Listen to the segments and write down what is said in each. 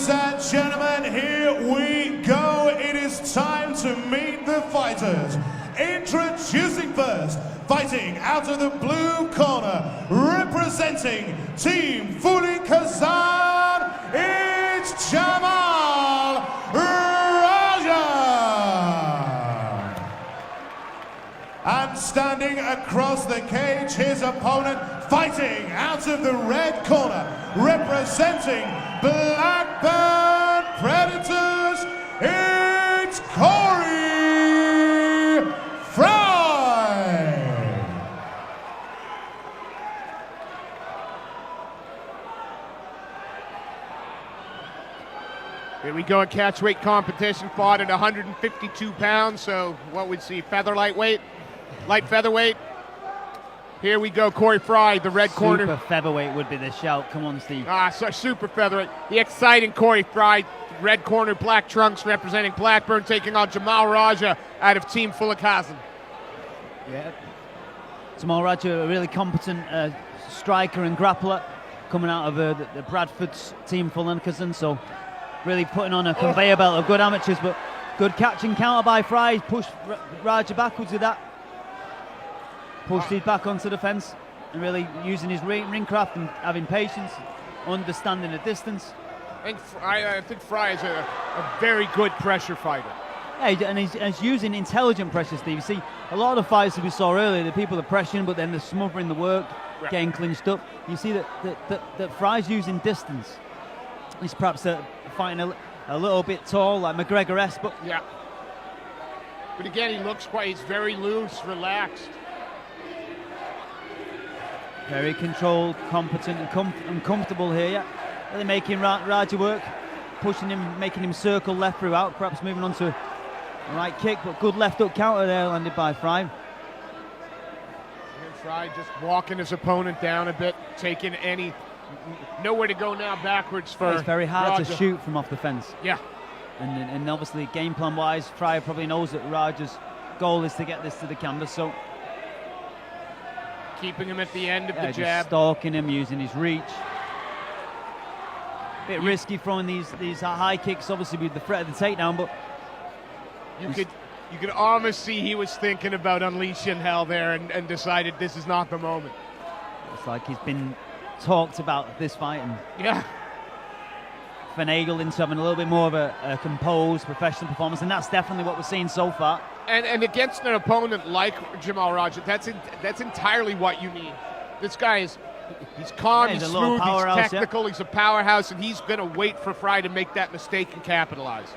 Ladies and gentlemen, here we go. It is time to meet the fighters. Introducing first, fighting out of the blue corner, representing Team Fuli Kazan, it's Jamal Raja. And standing across the cage, his opponent, fighting out of the red corner, representing Blackburn Predators, it's Corey Fry. Here we go, a catchweight competition fought at 152 pounds, so what we'd see, lightweight, light featherweight. Here we go, Corey Fry, the red corner. Super featherweight would be the shout. Come on, Steve. So super featherweight. The exciting Corey Fry, red corner, black trunks, representing Blackburn, taking on Jamal Raja out of Team Fuli Kazan. Yeah. Jamal Raja, a really competent striker and grappler, coming out of the Bradford's Team Fuli Kazan. So really putting on a conveyor belt of good amateurs, but good catch and counter by Fry. Pushed Raja backwards with that. Pushed his back onto the fence and really using his ring craft and having patience, understanding the distance. I think Fry is a very good pressure fighter. Yeah, and he's using intelligent pressure, Steve. You see, a lot of the fights that we saw earlier, the people are pressuring, but then they're smothering the work, getting clinched up. You see that Fry's using distance. He's perhaps fighting a little bit tall, like McGregor-esque, but... Yeah. But again, he's very loose, relaxed. Very controlled, competent, and comfortable here. Yeah, really making Raja work, pushing him, making him circle left throughout. Perhaps moving on to a right kick, but good left hook counter there landed by Fry. And Fry just walking his opponent down a bit, taking nowhere to go now backwards for. It's very hard Raja to shoot from off the fence. Yeah, and obviously game plan wise, Fry probably knows that Raja's goal is to get this to the canvas. So. Keeping him at the end of the just jab. Stalking him, using his reach. Bit risky throwing these high kicks, obviously with the threat of the takedown, but you could almost see he was thinking about unleashing hell there and decided this is not the moment. It's like he's been talked about this fight and finagled into having a little bit more of a composed professional performance, and that's definitely what we're seeing so far. And against an opponent like Jamal Raja, that's entirely what you need. This guy he's calm, he's smooth, he's technical, he's a powerhouse, and he's going to wait for Fry to make that mistake and capitalize.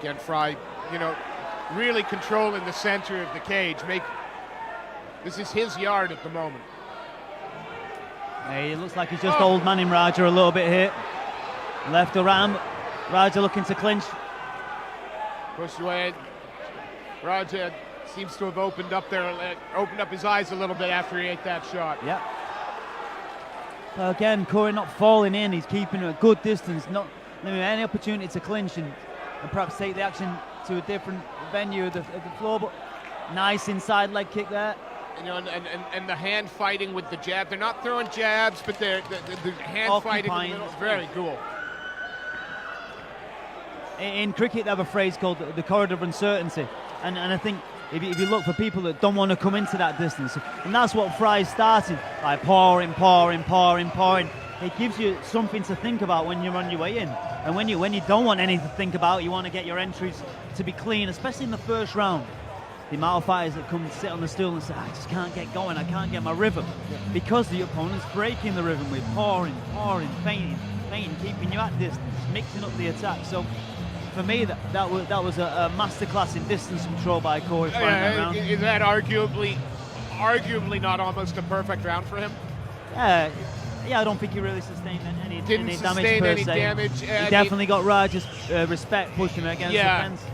Again, Fry, really controlling the center of the cage. This is his yard at the moment. Hey, it looks like he's just old manning Raja a little bit here. Left around. Raja looking to clinch. Pushed away. Raja seems to have opened up his eyes a little bit after he ate that shot. Yeah. Again, Corey not falling in. He's keeping a good distance, not leaving any opportunity to clinch and perhaps take the action to a different venue of the floor. But nice inside leg kick there. And the hand fighting with the jab. They're not throwing jabs, but the hand fighting in the middle is very cool. In cricket, they have a phrase called the corridor of uncertainty. And I think if you look for people that don't want to come into that distance, and that's what Fry's started by pouring. It gives you something to think about when you're on your way in. And when you don't want anything to think about, you want to get your entries to be clean, especially in the first round. The amount of fighters that come and sit on the stool and say, I just can't get going, I can't get my rhythm. Because the opponent's breaking the rhythm with pouring, feinting, keeping you at distance, mixing up the attack. So for me, that was a masterclass in distance control by Corey Fry. Is that arguably not almost a perfect round for him? Yeah, I don't think he really sustained any damage per se. Damage. He definitely got Raja's respect pushing him against the fence.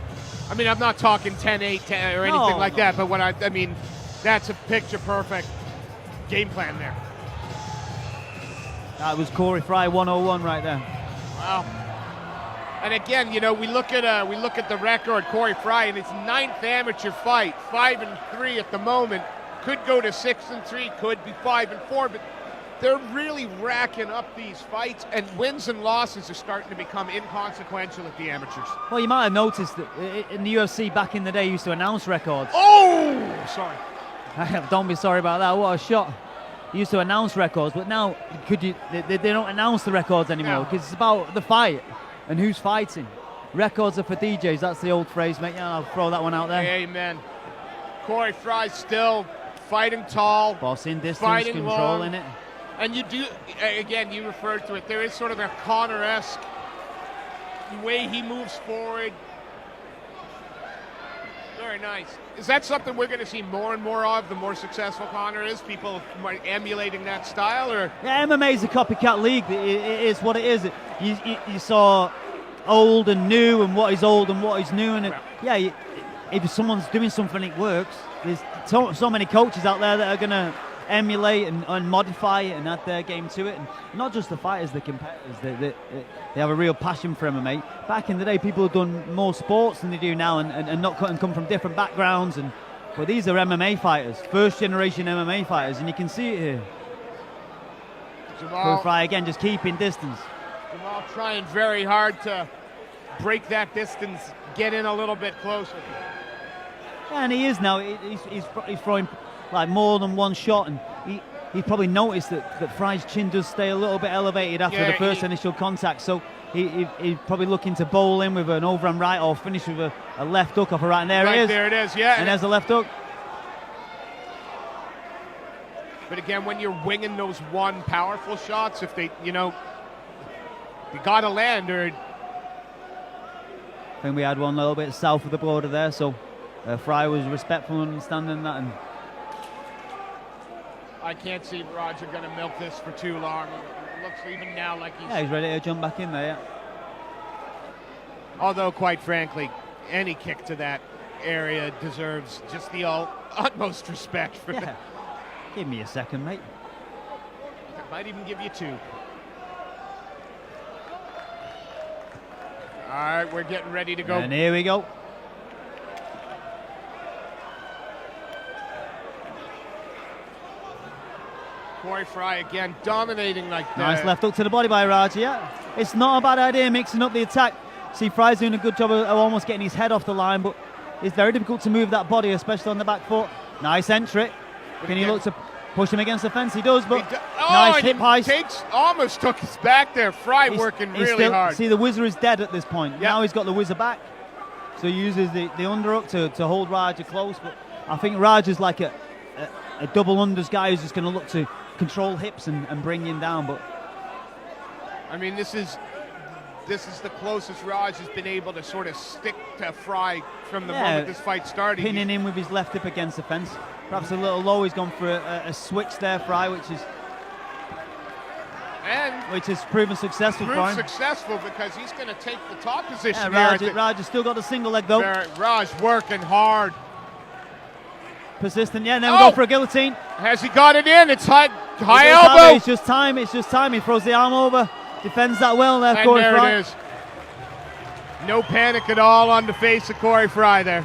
I mean, I'm not talking 10-8 or anything like that, but I mean, that's a picture-perfect game plan there. That was Corey Fry 101 right there. Wow. And again, we look at the record, Corey Fry, in his 9th amateur fight, 5-3 at the moment. Could go to 6-3, could be 5-4, but they're really racking up these fights, and wins and losses are starting to become inconsequential at the amateurs. Well, you might have noticed that in the UFC back in the day, used to announce records. Oh, sorry. Don't be sorry about that. What a shot. They used to announce records, but now they don't announce the records anymore because it's about the fight and who's fighting. Records are for DJs. That's the old phrase, mate. Yeah, I'll throw that one out there. Amen. Corey Fry still fighting tall, bossing distance, fighting controlling long. it. And you do, again, you referred to it, there is sort of a Conor-esque way he moves forward. Very nice. Is that something we're going to see more and more of, the more successful Conor is? People emulating that style? Or? Yeah, MMA is a copycat league. It is what it is. You saw old and new and what is old and what is new. And if someone's doing something it works, there's so many coaches out there that are going to emulate and modify it and add their game to it. And not just the fighters, the competitors. They have a real passion for MMA. Back in the day, people have done more sports than they do now and come from different backgrounds. But these are MMA fighters, first generation MMA fighters, and you can see it here. Jamal Fry again, just keeping distance. Jamal trying very hard to break that distance, get in a little bit closer. Yeah, and he is now. He's throwing like more than one shot, and he probably noticed that Fry's chin does stay a little bit elevated after the first initial contact, so he's probably looking to bowl in with an overhand right or finish with a left hook off a right, and there it is. There it is, yeah. And there's the left hook. But again, when you're winging those one powerful shots, if they, you gotta land or... I think we had one a little bit south of the border there, so Fry was respectful and understanding that. And I can't see Roger going to milk this for too long. It looks even now like he's ready to jump back in there, yeah. Although, quite frankly, any kick to that area deserves just the utmost respect for that. Give me a second, mate. I might even give you two. All right, we're getting ready to go. And here we go. Corey Fry again dominating like that. Nice left hook to the body by Raja, yeah. It's not a bad idea mixing up the attack. See, Fry's doing a good job of almost getting his head off the line, but it's very difficult to move that body, especially on the back foot. Nice entry. Can he look to push him against the fence? He does, but nice hip heist. Almost took his back there. Fry working really hard. See, the whizzer is dead at this point. Yep. Now he's got the whizzer back. So he uses the underhook to hold Raja close, but I think Raja's like a double unders guy who's just going to look to control hips and bring him down. But I mean, this is the closest Raj has been able to sort of stick to Fry from the moment this fight started. Pinning him with his left hip against the fence. Perhaps a little low. He's gone for a switch there, Fry, which has proven successful for him. Successful because he's going to take the top position. Raj has still got the single leg though. Raj working hard. Persistent, now we go for a guillotine. Has he got it in? It's high elbow. It's just time. He throws the arm over, defends that well there. And Corey there Fry. it is. No panic at all on the face of Corey Fry there.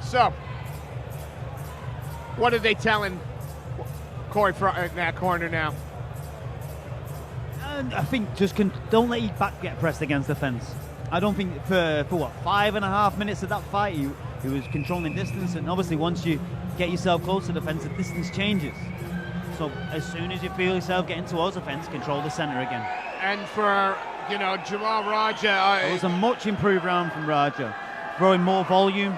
So, what are they telling Corey Fry in that corner now? And I think just don't let your back get pressed against the fence. I don't think for 5.5 minutes of that fight he was controlling distance, and obviously once you get yourself close to the fence, the distance changes. So as soon as you feel yourself getting towards the fence, control the center again. And for Jamal Raja, it was a much improved round from Raja, throwing more volume.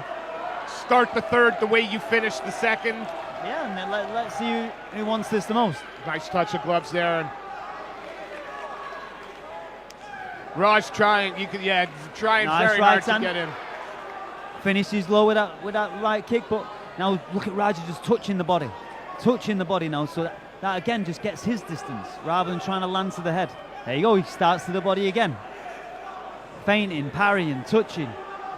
Start the third the way you finish the second. Yeah, and then let's see who wants this the most. Nice touch of gloves there. And Raj trying, trying nice very hard to get in. Finishes low with that right kick, but now look at Raja just touching the body now. So that again just gets his distance rather than trying to land to the head. There you go, he starts to the body again. Feinting, parrying, touching.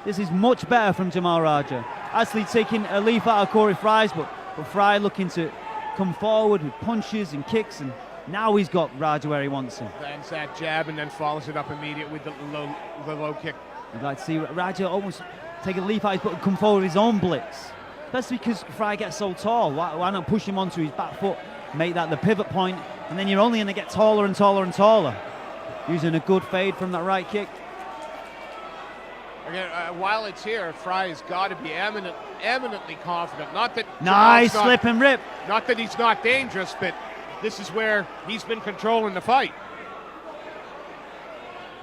This is much better from Jamal Raja. Actually taking a leaf out of Corey Fry's, but Fry looking to come forward with punches and kicks, and now he's got Raja where he wants him. Lands that jab and then follows it up immediately with the low kick. You'd like to see Raja almost take a leaf out of his butt and come forward with his own blitz. Especially because Fry gets so tall. Why not push him onto his back foot, make that the pivot point, and then you're only going to get taller and taller and taller. Using a good fade from that right kick. Again, while it's here, Fry has got to be eminently confident. Not that nice slip and rip. Not that he's not dangerous, but this is where he's been controlling the fight.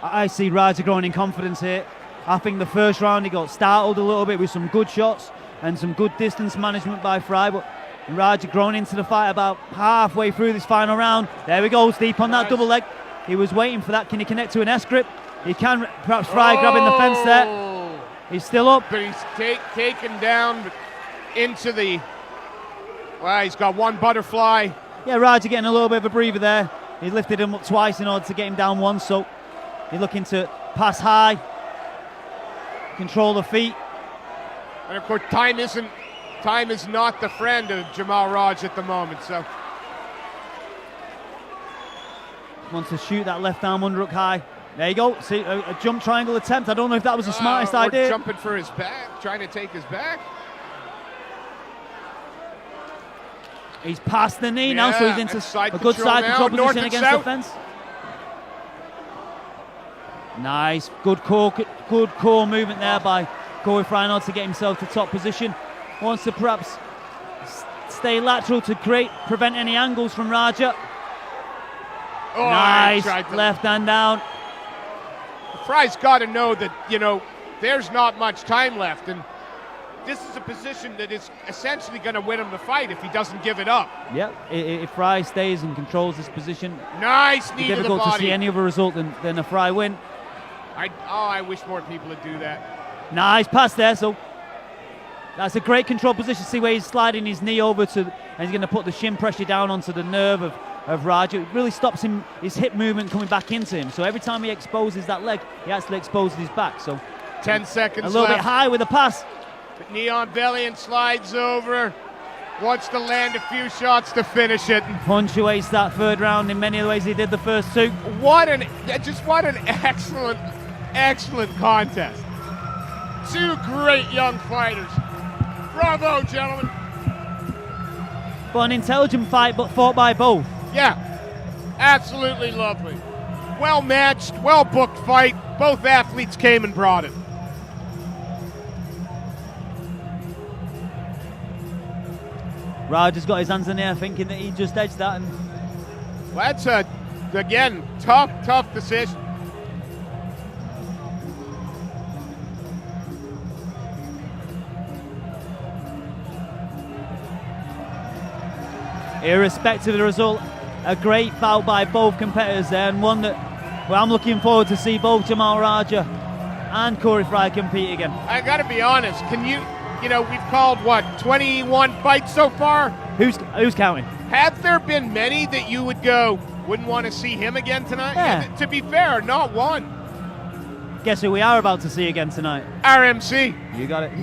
I see Raja growing in confidence here. I think the first round he got startled a little bit with some good shots and some good distance management by Fry, but Raja growing into the fight about halfway through this final round. There he goes, deep on that double leg. He was waiting for that. Can he connect to an S grip? He can. Perhaps Fry grabbing the fence there. He's still up. But he's taken down into the... Well, he's got one butterfly. Yeah, Raja getting a little bit of a breather there. He lifted him up twice in order to get him down once, so he's looking to pass high, control the feet. And of course, time is not the friend of Jamal Raj at the moment, so... Wants to shoot that left arm underhook high. There you go. See, a jump triangle attempt. I don't know if that was the smartest idea. Jumping for his back, trying to take his back. He's past the knee now, so he's into a good side control position against the fence. Nice, good core movement there by Corey Fry to get himself to top position. Wants to perhaps stay lateral to prevent any angles from Raja. Oh, nice, left hand down. Fry's got to know that, there's not much time left, and this is a position that is essentially going to win him the fight if he doesn't give it up. Yep, if Fry stays and controls this position, nice knee to the body. Difficult to see any other result than a Fry win. I wish more people would do that. Nice pass there, so that's a great control position. See where he's sliding his knee over to, and he's going to put the shin pressure down onto the nerve of Raja. It really stops him, his hip movement coming back into him. So every time he exposes that leg, he actually exposes his back. So 10 seconds a little bit high with a pass. But knee on belly and slides over. Wants to land a few shots to finish it. Punctuates that third round in many of the ways he did the first two. What an excellent contest. Two great young fighters. Bravo, gentlemen. But an intelligent fight, but fought by both. Yeah, absolutely lovely. Well matched, well booked fight. Both athletes came and brought it. Raja's got his hands in the air thinking that he just edged that. And well, that's again, tough decision. Irrespective of the result, a great bout by both competitors there, and one that I'm looking forward to see both Jamal Raja and Corey Fry compete again. I got to be honest. Can you we've called 21 fights so far? Who's counting? Have there been many that you wouldn't want to see him again tonight? Yeah. To be fair, not one. Guess who we are about to see again tonight? RMC. You got it.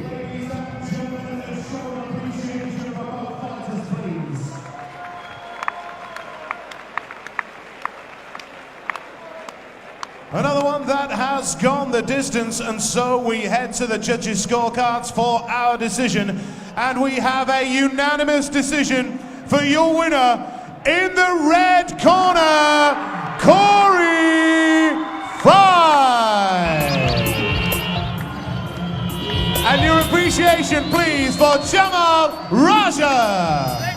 Another one that has gone the distance, and so we head to the judges' scorecards for our decision, and we have a unanimous decision for your winner in the red corner, Corey Fry. And your appreciation, please, for Jamal Raja.